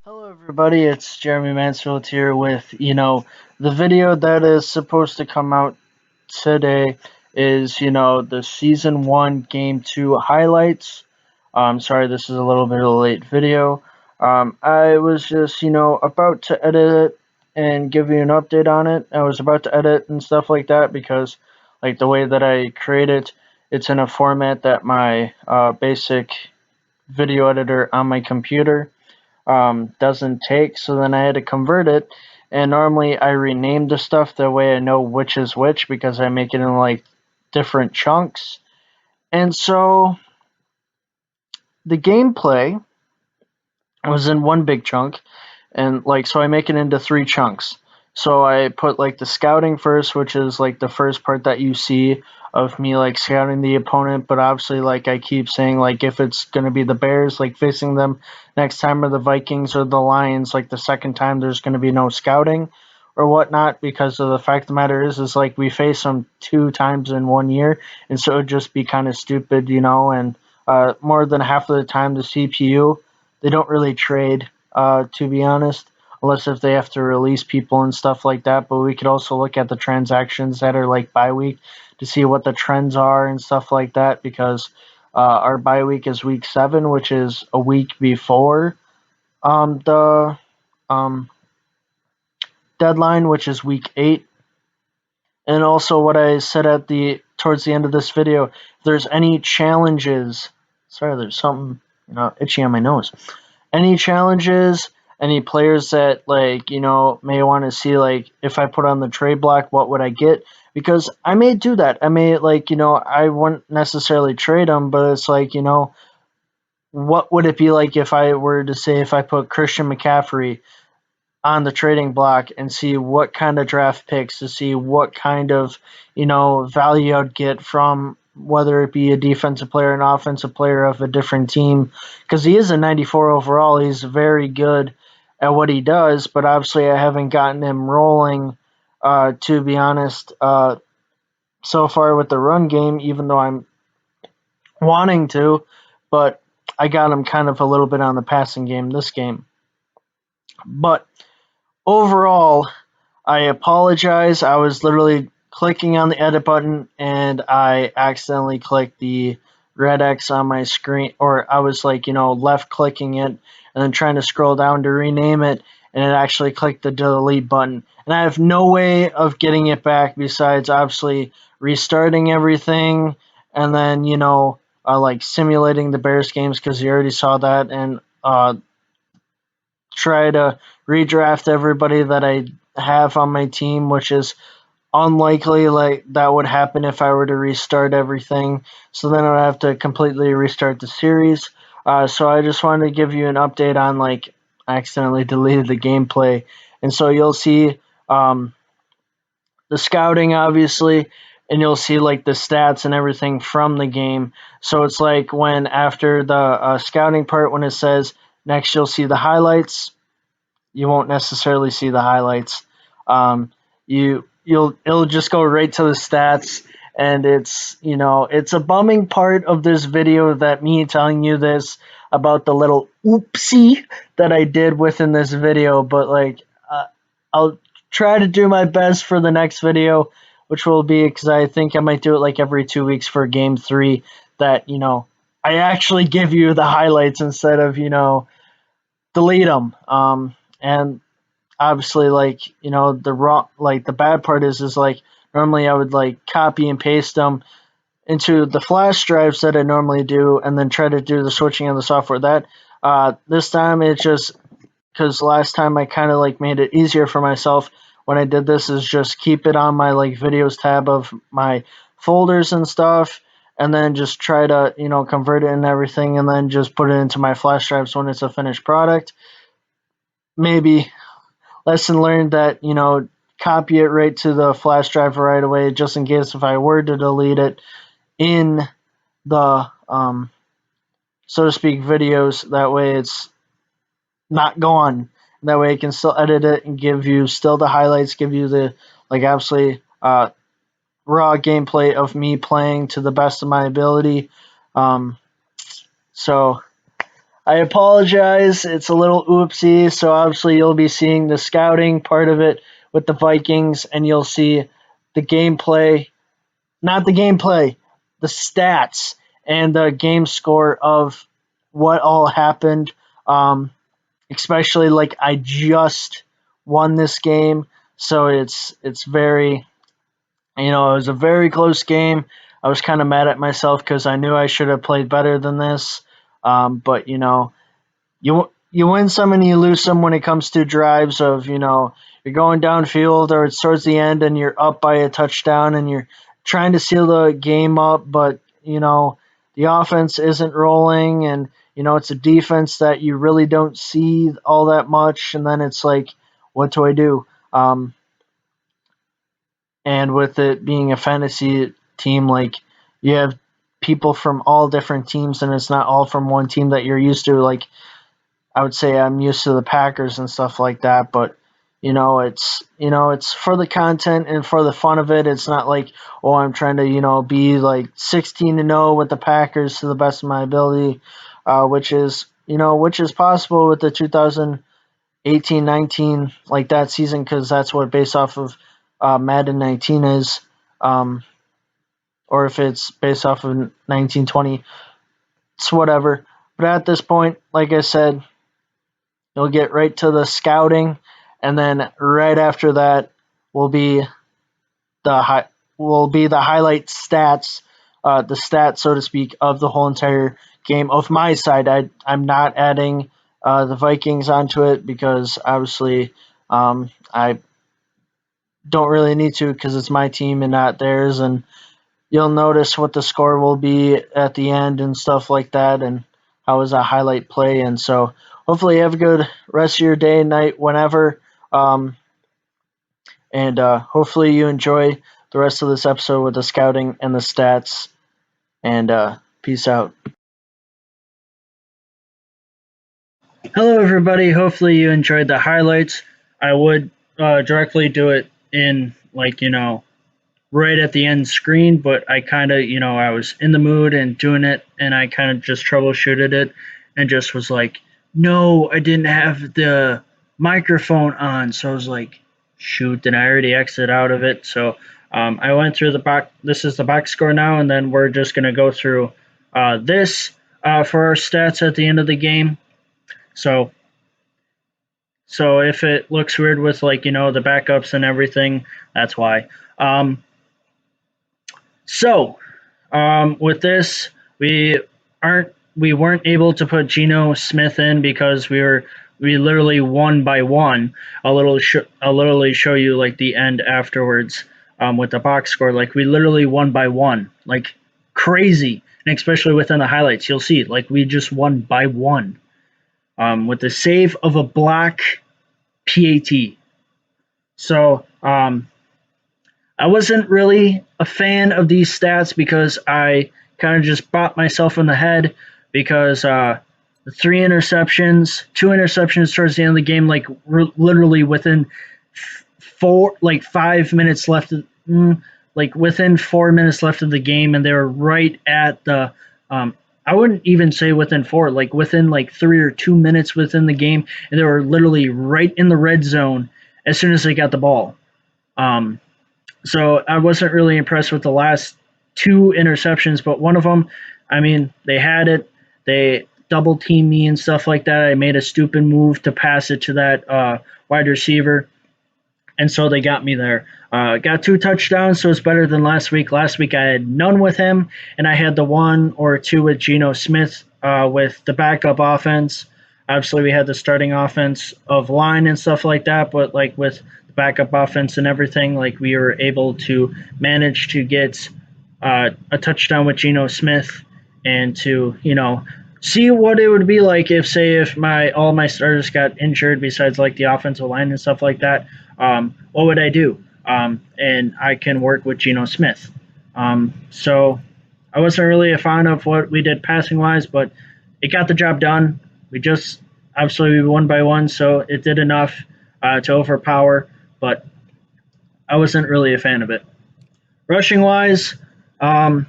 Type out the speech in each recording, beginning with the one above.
Hello, everybody. It's Jeremy Mansfield here with, the video that is supposed to come out today is, the season one, game two highlights. Sorry, this is a little bit of a late video. I was just, about to edit it and give you an update on it. I was about to edit and stuff like that because, like, the way that I create it, it's in a format that my basic video editor on my computer doesn't take. So then I had to convert it. And normally I rename the stuff that way I know which is which because I make it in like different chunks. And so the gameplay was in one big chunk, and like so I make it into three chunks. So I put like the scouting first, which is like the first part that you see of me like scouting the opponent, but obviously like I keep saying like if it's gonna be the Bears like facing them next time, or the Vikings or the Lions like the second time, there's gonna be no scouting or whatnot, because of the fact of the matter is like we face them two times in 1 year, and so it'd just be kind of stupid, and more than half of the time the CPU, they don't really trade, to be honest, unless if they have to release people and stuff like that. But we could also look at the transactions that are like bye week to see what the trends are and stuff like that, because our bye week is week 7, which is a week before the um, deadline, which is week 8. And also what I said at the towards the end of this video, if there's any challenges, sorry, there's something itchy on my nose. Any challenges, any players that like may want to see, like if I put on the trade block, what would I get? Because I may do that. I may like I wouldn't necessarily trade them, but it's like what would it be like if I were to say if I put Christian McCaffrey on the trading block and see what kind of draft picks, to see what kind of value I'd get from whether it be a defensive player, an offensive player of a different team, because he is a 94 overall. He's very good at what he does, but obviously I haven't gotten him rolling, to be honest, so far with the run game, even though I'm wanting to, but I got him kind of a little bit on the passing game this game. But overall, I apologize. I was literally clicking on the edit button and I accidentally clicked the red X on my screen, or I was like, left clicking it and then trying to scroll down to rename it, and it actually clicked the delete button. And I have no way of getting it back besides obviously restarting everything and then, like simulating the Bears games, because you already saw that, and try to redraft everybody that I have on my team, which is unlikely. Like that would happen if I were to restart everything. So then I would have to completely restart the series. So I just wanted to give you an update on like I accidentally deleted the gameplay, and so you'll see the scouting obviously, and you'll see like the stats and everything from the game. So it's like when after the scouting part, when it says next, you'll see the highlights, you won't necessarily see the highlights. It'll just go right to the stats, and it's a bumming part of this video that me telling you this about the little oopsie that I did within this video, but like I'll try to do my best for the next video, which will be, because I think I might do it like every 2 weeks for game 3. That I actually give you the highlights instead of delete them. And obviously, like the raw, like the bad part is like normally I would like copy and paste them into the flash drives that I normally do, and then try to do the switching of the software. That this time it just, because last time I kind of like made it easier for myself when I did this, is just keep it on my like videos tab of my folders and stuff, and then just try to convert it and everything, and then just put it into my flash drives when it's a finished product. Maybe lesson learned that copy it right to the flash drive right away, just in case if I were to delete it in the so to speak videos. That way it's not gone. That way I can still edit it and give you still the highlights, give you the like absolutely raw gameplay of me playing to the best of my ability. So I apologize. It's a little oopsie. So obviously you'll be seeing the scouting part of it with the Vikings, and you'll see the gameplay, not the gameplay, the stats and the game score of what all happened. Especially like I just won this game, so it's very, it was a very close game. I was kind of mad at myself because I knew I should have played better than this. But you win some and you lose some when it comes to drives of, you're going downfield or it's towards the end and you're up by a touchdown and you're trying to seal the game up, but the offense isn't rolling, and it's a defense that you really don't see all that much, and then it's like, what do I do? And with it being a fantasy team, like, you have people from all different teams and it's not all from one team that you're used to. Like, I would say I'm used to the Packers and stuff like that, but it's for the content and for the fun of it. It's not like, oh, I'm trying to be like 16-0 with the Packers to the best of my ability, which is possible with the 2018-19, like that season, because that's what based off of Madden 19 is, um, or if it's based off of 1920, it's whatever. But at this point, like I said, you'll get right to the scouting, and then right after that will be the highlight stats, the stats, so to speak, of the whole entire game of my side. I'm not adding the Vikings onto it because obviously I don't really need to because it's my team and not theirs, and you'll notice what the score will be at the end and stuff like that, and how was a highlight play. And so hopefully you have a good rest of your day, night, whenever. And hopefully you enjoy the rest of this episode with the scouting and the stats. And peace out. Hello, everybody. Hopefully you enjoyed the highlights. I would directly do it in, like, right at the end screen, but I kind of, I was in the mood and doing it, and I kind of just troubleshooted it and just was like, no, I didn't have the microphone on. So I was like, shoot, did I already exit out of it? So I went through the box. This is the box score now, and then we're just going to go through this for our stats at the end of the game. So if it looks weird with, like, the backups and everything, that's why. So with this, we weren't able to put Geno Smith in because we literally won by one. I'll literally show you, like, the end afterwards with the box score. Like, we literally won by one, like, crazy, and especially within the highlights, you'll see, like, we just won by one with the save of a block PAT. So I wasn't really a fan of these stats because I kind of just bopped myself in the head because the two interceptions towards the end of the game, like, literally within 5 minutes left, like within 4 minutes left of the game, and they were right at the. I wouldn't even say within four, like within like 3 or 2 minutes within the game, and they were literally right in the red zone as soon as they got the ball. So I wasn't really impressed with the last two interceptions, but one of them, I mean, they had it. They double teamed me and stuff like that. I made a stupid move to pass it to that wide receiver, and so they got me there. Got 2 touchdowns, so it's better than last week. Last week I had none with him, and I had the 1 or 2 with Geno Smith with the backup offense. Obviously, we had the starting offense of line and stuff like that, but like with the backup offense and everything, like, we were able to manage to get a touchdown with Geno Smith, and to see what it would be like if all my starters got injured besides like the offensive line and stuff like that. What would I do? And I can work with Geno Smith. So I wasn't really a fan of what we did passing wise, but it got the job done. We won by one, so it did enough to overpower, but I wasn't really a fan of it. Rushing wise, I'm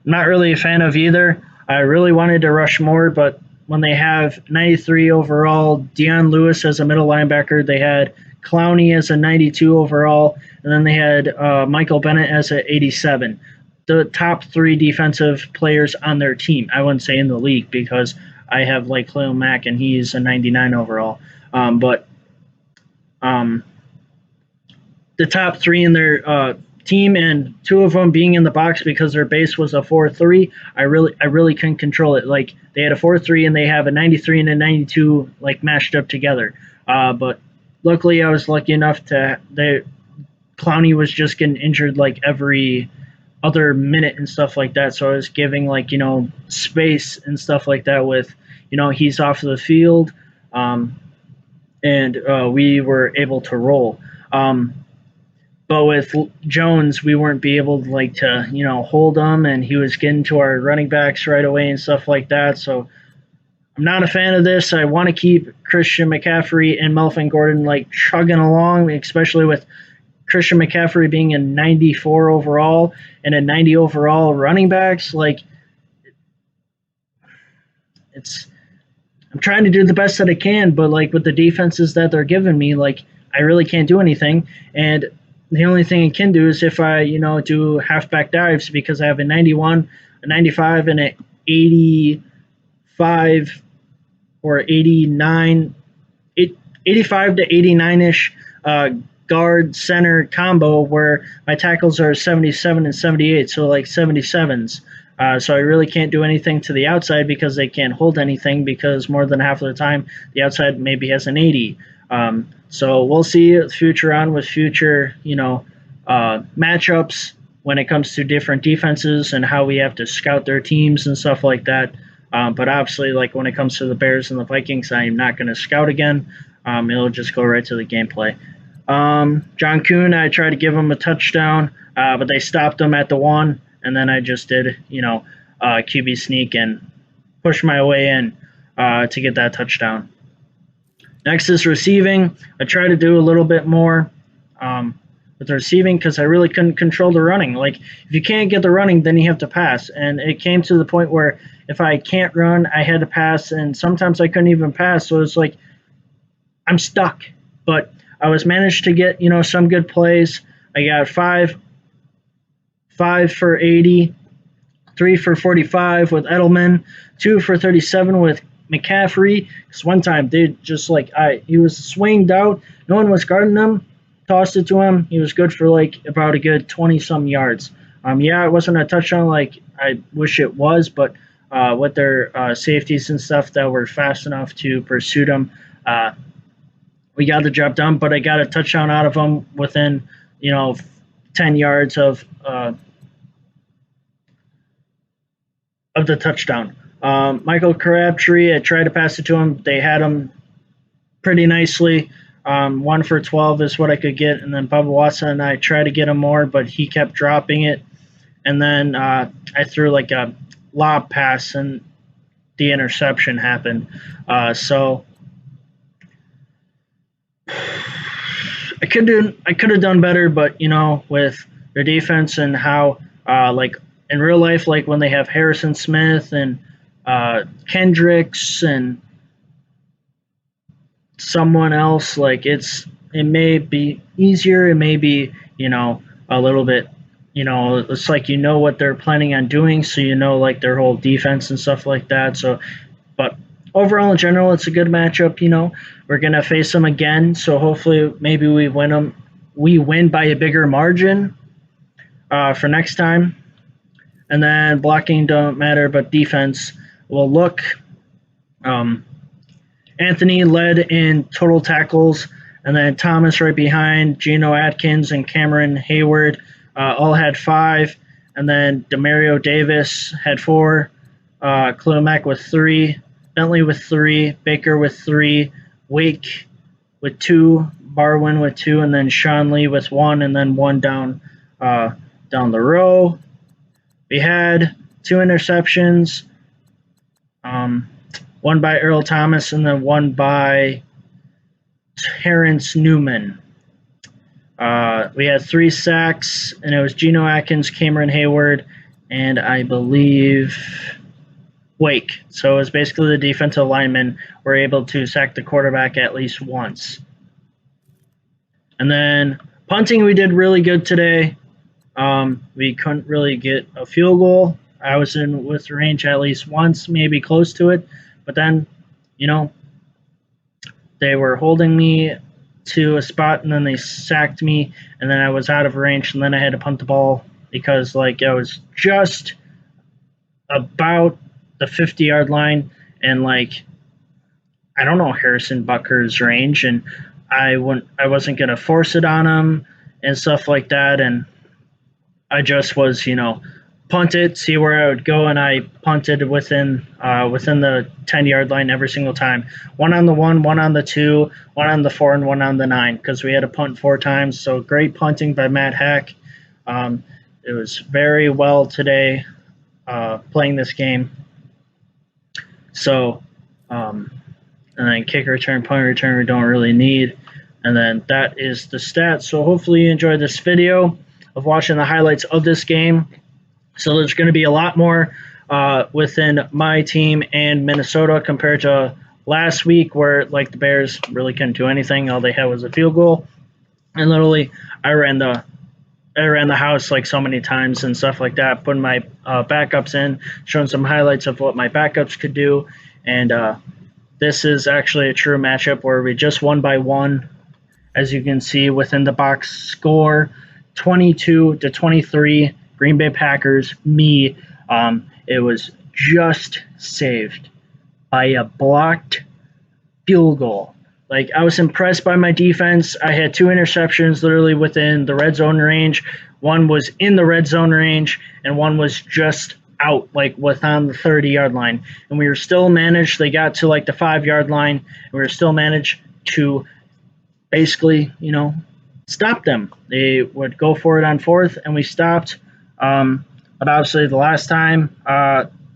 not really a fan of either. I really wanted to rush more, but when they have 93 overall, Deion Lewis as a middle linebacker, they had Clowney as a 92 overall, and then they had Michael Bennett as a 87. The top three defensive players on their team. I wouldn't say in the league because I have like Khalil Mack and he's a 99 overall. But the top three in their team, and two of them being in the box because their base was a 4-3. I really couldn't control it. Like they had a 4-3 and they have a 93 and a 92 like mashed up together. But luckily, I was lucky enough to Clowney was just getting injured like every other minute and stuff like that. So I was giving like space and stuff like that with he's off the field, and we were able to roll. But with Jones, we weren't be able to hold him, and he was getting to our running backs right away and stuff like that. So I'm not a fan of this. I want to keep Christian McCaffrey and Melvin Gordon like chugging along, especially with Christian McCaffrey being a 94 overall and a 90 overall running backs. Like I'm trying to do the best that I can, but like with the defenses that they're giving me, like I really can't do anything. And the only thing I can do is if I, do halfback dives because I have a 91, a 95, and an 85 or 89, 85 to 89-ish guard center combo where my tackles are 77 and 78, so like 77s. So I really can't do anything to the outside because they can't hold anything because more than half of the time the outside maybe has an 80. So we'll see future on with future, matchups when it comes to different defenses and how we have to scout their teams and stuff like that. But obviously, like when it comes to the Bears and the Vikings, I am not going to scout again. It'll just go right to the gameplay. John Kuhn, I tried to give him a touchdown, but they stopped him at the 1, and then I just did, QB sneak and pushed my way in to get that touchdown. Next is receiving. I tried to do a little bit more with the receiving because I really couldn't control the running. Like, if you can't get the running, then you have to pass. And it came to the point where if I can't run, I had to pass, and sometimes I couldn't even pass. So it's like I'm stuck. But I was managed to get, some good plays. I got five for 80, 3 for 45 with Edelman, 2 for 37 with McCaffrey. Because one time they just he was swinged out, no one was guarding him, tossed it to him. He was good for like about a good 20-some yards. Yeah, it wasn't a touchdown like I wish it was, but with their safeties and stuff that were fast enough to pursue them, we got the job done. But I got a touchdown out of them within 10 yards of the touchdown. Michael Crabtree, I tried to pass it to him. They had him pretty nicely. 1 for 12 is what I could get. And then Bubba Watson, I tried to get him more, but he kept dropping it. And then I threw like a lob pass, and the interception happened. So I could have done better, but with their defense and how in real life, like when they have Harrison Smith and Kendricks and someone else, like it may be easier, it may be a little bit, it's like what they're planning on doing, so like their whole defense and stuff like that. So, but overall in general, it's a good matchup. We're gonna face them again, so hopefully maybe we win by a bigger margin for next time. And then blocking don't matter, but defense will look. Anthony led in total tackles, and then Thomas right behind, Geno Atkins and Cameron Hayward all had 5, and then Demario Davis had 4, Khalil Mack with 3, Bentley with 3, Baker with 3, Wake with 2, Barwin with 2, and then Sean Lee with 1, and then 1 down the row. We had 2 interceptions, one by Earl Thomas and then one by Terrence Newman. We had 3 sacks, and it was Geno Atkins, Cameron Hayward, and I believe wake. So it was basically the defensive linemen were able to sack the quarterback at least once. And then punting, we did really good today. We couldn't really get a field goal. I was in with range at least once, maybe close to it. But then, you know, they were holding me to a spot and then they sacked me and then I was out of range and then I had to punt the ball because like I was just about the 50-yard line and like I don't know Harrison Butker's range and I wasn't gonna force it on him and stuff like that and I just was, punt it, see where I would go, and I punted within the 10-yard line every single time. One on the 1, one on the 2, one on the 4, and one on the 9 because we had to punt 4 times. So great punting by Matt Hack. It was very well today playing this game. So, and then kick return, punt return, we don't really need. And then that is the stats. So hopefully you enjoyed this video of watching the highlights of this game. So there's going to be a lot more within my team and Minnesota compared to last week where like the Bears really couldn't do anything. All they had was a field goal. And literally I ran the house like so many times and stuff like that, putting my backups in, showing some highlights of what my backups could do. And this is actually a true matchup where we just won by 1. As you can see within the box score, 22-23, Green Bay Packers, me. It was just saved by a blocked field goal. Like, I was impressed by my defense. I had 2 interceptions literally within the red zone range. One was in the red zone range, and one was just out, like within the 30-yard line. And we were still managed. They got to like the 5-yard line, and we were still managed to basically, stop them. They would go for it on 4th, and we stopped. But obviously, the last time,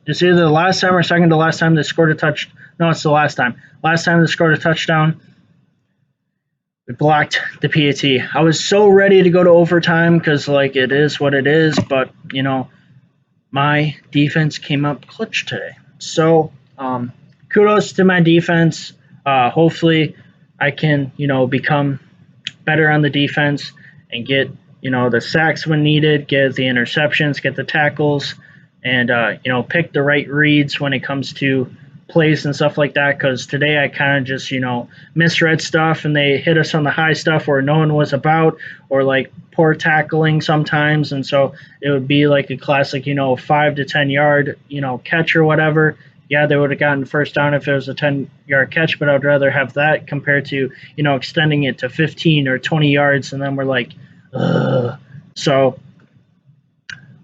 it's either the last time or second to last time they scored a touch. No, it's the last time. Last time they scored a touchdown, we blocked the PAT. I was so ready to go to overtime because, like, it is what it is. But, my defense came up clutch today. So, kudos to my defense. Hopefully, I can, become better on the defense and get the sacks when needed, get the interceptions, get the tackles, and pick the right reads when it comes to plays and stuff like that. Because today I kind of just misread stuff and they hit us on the high stuff where no one was about, or like poor tackling sometimes, and so it would be like a classic 5 to 10 yard catch or whatever. Yeah, they would have gotten first down if it was a 10-yard catch, but I'd rather have that compared to extending it to 15 or 20 yards, and then we're like, ugh. So,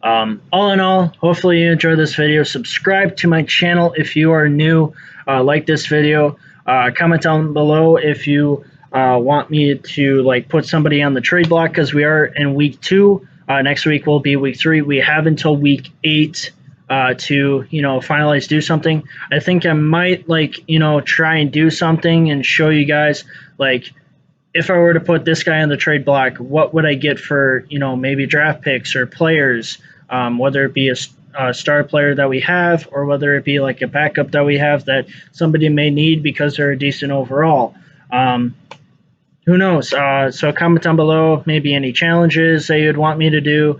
all in all, hopefully you enjoyed this video. Subscribe to my channel if you are new. Like this video. Comment down below if you want me to put somebody on the trade block because we are in week 2. Next week will be week 3. We have until week 8 to finalize, do something. I think I might try and do something and show you guys if I were to put this guy on the trade block, what would I get for, maybe draft picks or players, whether it be a star player that we have or whether it be like a backup that we have that somebody may need because they're a decent overall. Who knows? So comment down below maybe any challenges that you'd want me to do.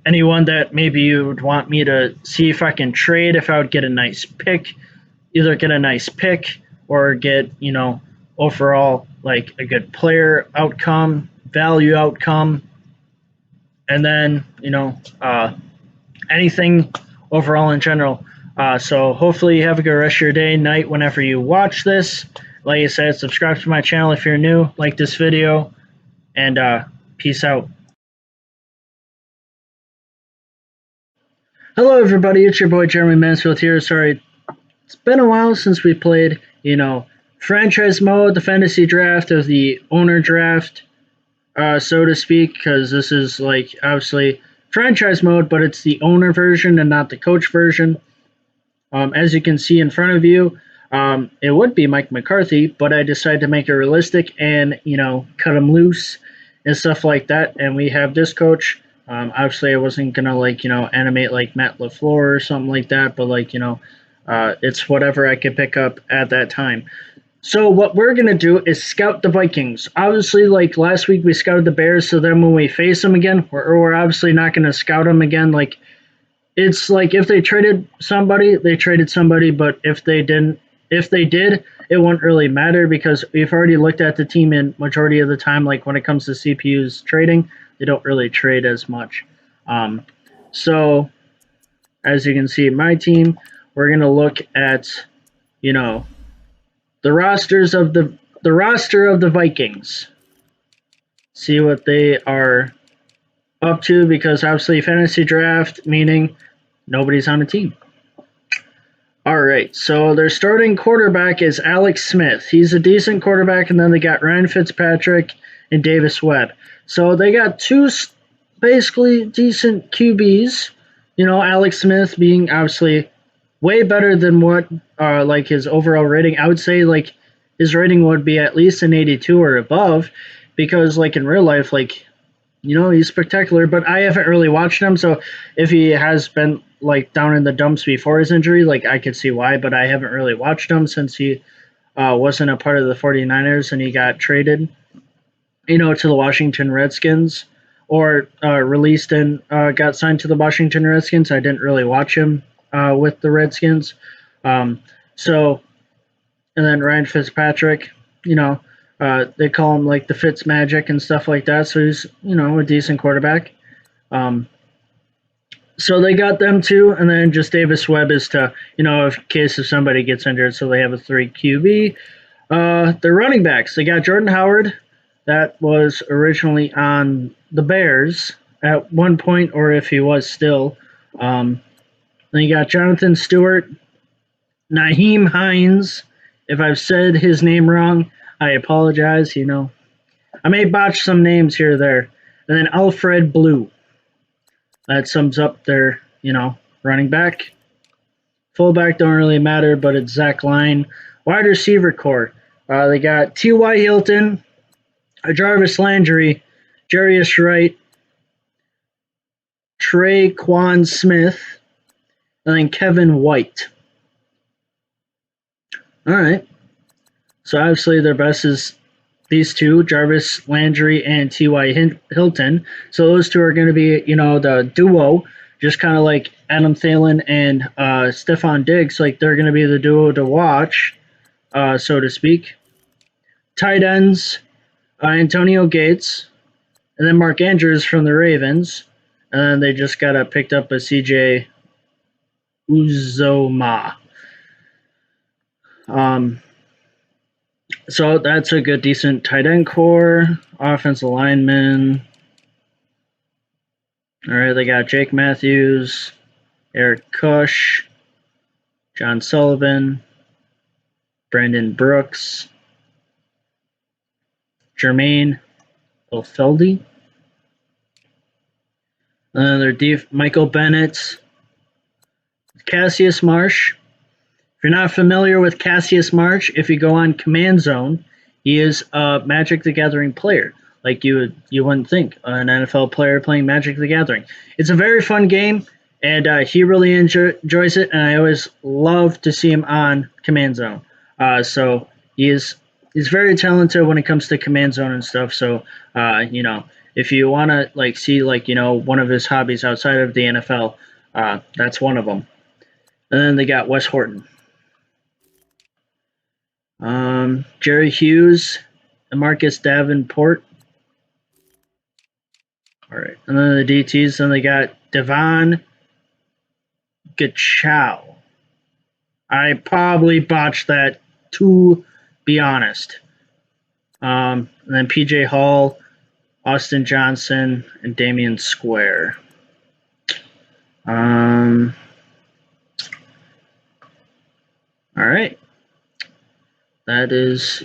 Anyone that maybe you would want me to see if I can trade, if I would get a nice pick, either get a nice pick or get, overall like a good player outcome, value outcome, and then anything overall in general. So hopefully you have a good rest of your day, night, whenever you watch this. Like I said, subscribe to my channel if you're new, like this video, and peace out. Hello everybody, it's your boy Jeremy Mansfield here. Sorry, it's been a while since we played, franchise mode, the fantasy draft of the owner draft, so to speak, because this is obviously franchise mode, but it's the owner version and not the coach version. As you can see in front of you, it would be Mike McCarthy, but I decided to make it realistic and cut him loose and stuff like that. And we have this coach, Obviously, I wasn't gonna animate like Matt LaFleur or something like that, but it's whatever I could pick up at that time. So what we're gonna do is scout the Vikings. Obviously, like last week we scouted the Bears, so then when we face them again, we're obviously not gonna scout them again. Like it's like if they traded somebody, they traded somebody, but if they did, it wouldn't really matter because we've already looked at the team in majority of the time. Like when it comes to CPUs trading, they don't really trade as much. Um, so as you can see, my team, we're gonna look at you know the roster of the Vikings, see what they are up to because obviously fantasy draft meaning nobody's on a team. All right, so their starting quarterback is Alex Smith. He's a decent quarterback, and then they got Ryan Fitzpatrick and Davis Webb. So they got two basically decent QBs. You know, Alex Smith being obviously way better than what like his overall rating. I would say like his rating would be at least an 82 or above, because like in real life, like he's spectacular, but I haven't really watched him. So if he has been like down in the dumps before his injury, like I could see why, but I haven't really watched him since he wasn't a part of the 49ers and he got traded, to the Washington Redskins or released and got signed to the Washington Redskins. I didn't really watch him with the Redskins. Um, so, and then Ryan Fitzpatrick, they call him like the Fitz Magic and stuff like that. So he's, a decent quarterback. So they got them too, and then just Davis Webb is to, in case if somebody gets injured, so they have a 3 QB. Their running backs, they got Jordan Howard, that was originally on the Bears at one point, or if he was still. Then you got Jonathan Stewart, Naheem Hines. If I've said his name wrong, I apologize. I may botch some names here or there. And then Alfred Blue. That sums up their, running back. Fullback don't really matter, but it's Zach Line. Wide receiver core. They got T.Y. Hilton, Jarvis Landry, Jarius Wright, Traquan Smith, and then Kevin White. All right. So obviously their best is these two, Jarvis Landry and T.Y. Hilton. So those two are going to be, the duo, just kind of like Adam Thielen and Stephon Diggs. Like they're going to be the duo to watch, so to speak. Tight ends, Antonio Gates, and then Mark Andrews from the Ravens. And then they just got picked up a CJ Uzoma. So that's a good, decent tight end core. Offensive lineman. All right, they got Jake Matthews, Eric Kush, John Sullivan, Brandon Brooks, Jermaine Ilfeldy. Their Michael Bennett, Cassius Marsh. If you're not familiar with Cassius Marsh, if you go on Command Zone, he is a Magic the Gathering player. Like you wouldn't think, an NFL player playing Magic the Gathering. It's a very fun game, and he really enjoys it, and I always love to see him on Command Zone. So he's very talented when it comes to Command Zone and stuff. So if you want to see one of his hobbies outside of the NFL, that's one of them. And then they got Wes Horton. Jerry Hughes and Marcus Davenport. All right. And then the DTs, then they got Devon Gachow. I probably botched that, to be honest. And then PJ Hall, Austin Johnson, and Damian Square. All right. That is,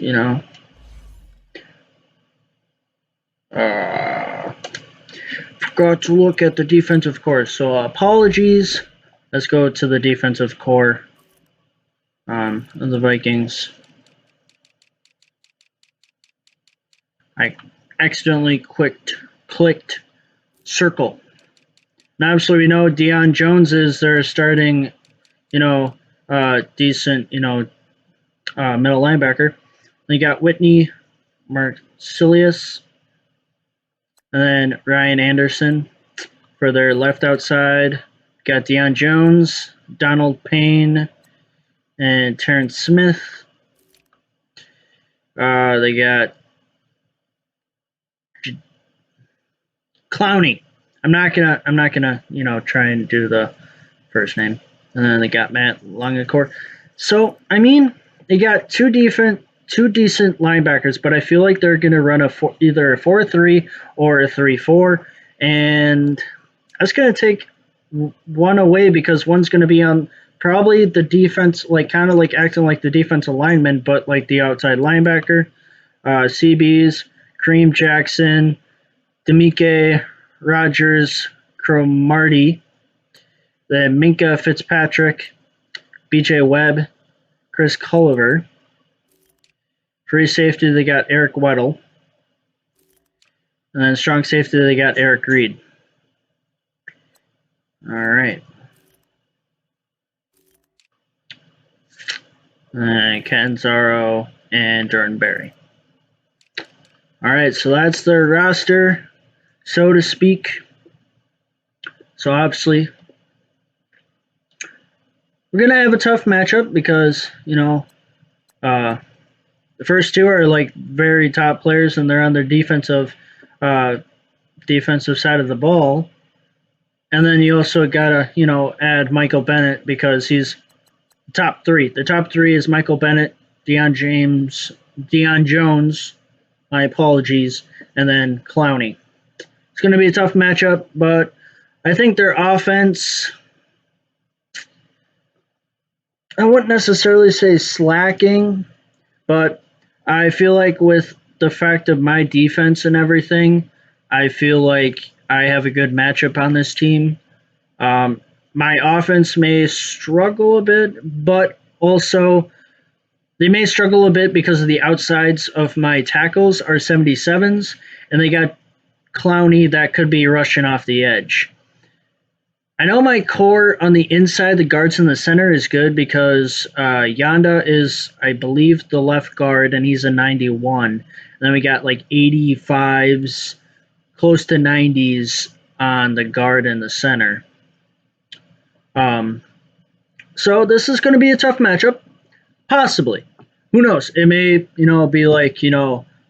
forgot to look at the defensive core. So apologies. Let's go to the defensive core of the Vikings. I accidentally clicked circle. Now, obviously, we know Deion Jones is their starting, decent, middle linebacker. Then you got Whitney Marcilius, and then Ryan Anderson for their left outside. Got Deion Jones, Donald Payne, and Terrence Smith. They got Clowney. I'm not gonna try and do the first name. And then they got Matt Longacore. So I mean, they got two decent linebackers, but I feel like they're gonna run either a 4-3 or a 3-4, and that's gonna take one away because one's gonna be on probably the defense, like kind of like acting like the defensive lineman, but like the outside linebacker. CBs, Kareem Jackson, Demike Rogers, Cromartie, then Minka Fitzpatrick, BJ Webb, Chris Culliver. Free safety, they got Eric Weddle. And then strong safety, they got Eric Reed. All right. And Ken Zaro and Jordan Berry. All right, so that's their roster, so to speak. So obviously, we're gonna have a tough matchup because the first two are like very top players, and they're on their defensive side of the ball. And then you also gotta add Michael Bennett because he's top three. The top three is Michael Bennett, Deion Jones. My apologies, and then Clowney. It's going to be a tough matchup, but I think their offense, I wouldn't necessarily say slacking, but I feel like with the fact of my defense and everything, I feel like I have a good matchup on this team. My offense may struggle a bit, but also they may struggle a bit because of the outsides of my tackles are 77s, and they got Clowney that could be rushing off the edge. I know my core on the inside, the guards in the center, is good because Yanda is, I believe, the left guard, and he's a 91. And then we got like 85s, close to 90s on the guard in the center. So this is going to be a tough matchup, possibly. Who knows? It may, be like,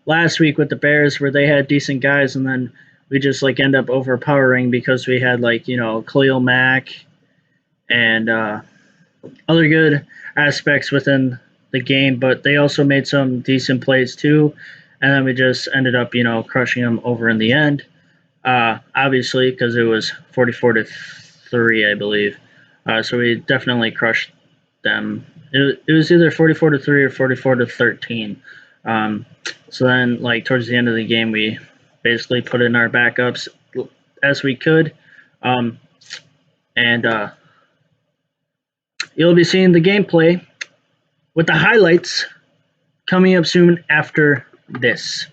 last week with the Bears where they had decent guys and then we just like end up overpowering because we had like, Khalil Mack and other good aspects within the game, but they also made some decent plays too. And then we just ended up, crushing them over in the end. Obviously, because it was 44-3, I believe. So we definitely crushed them. It was either 44-3 or 44-13. So then, like towards the end of the game, we basically put in our backups as we could, and you'll be seeing the gameplay with the highlights coming up soon after this.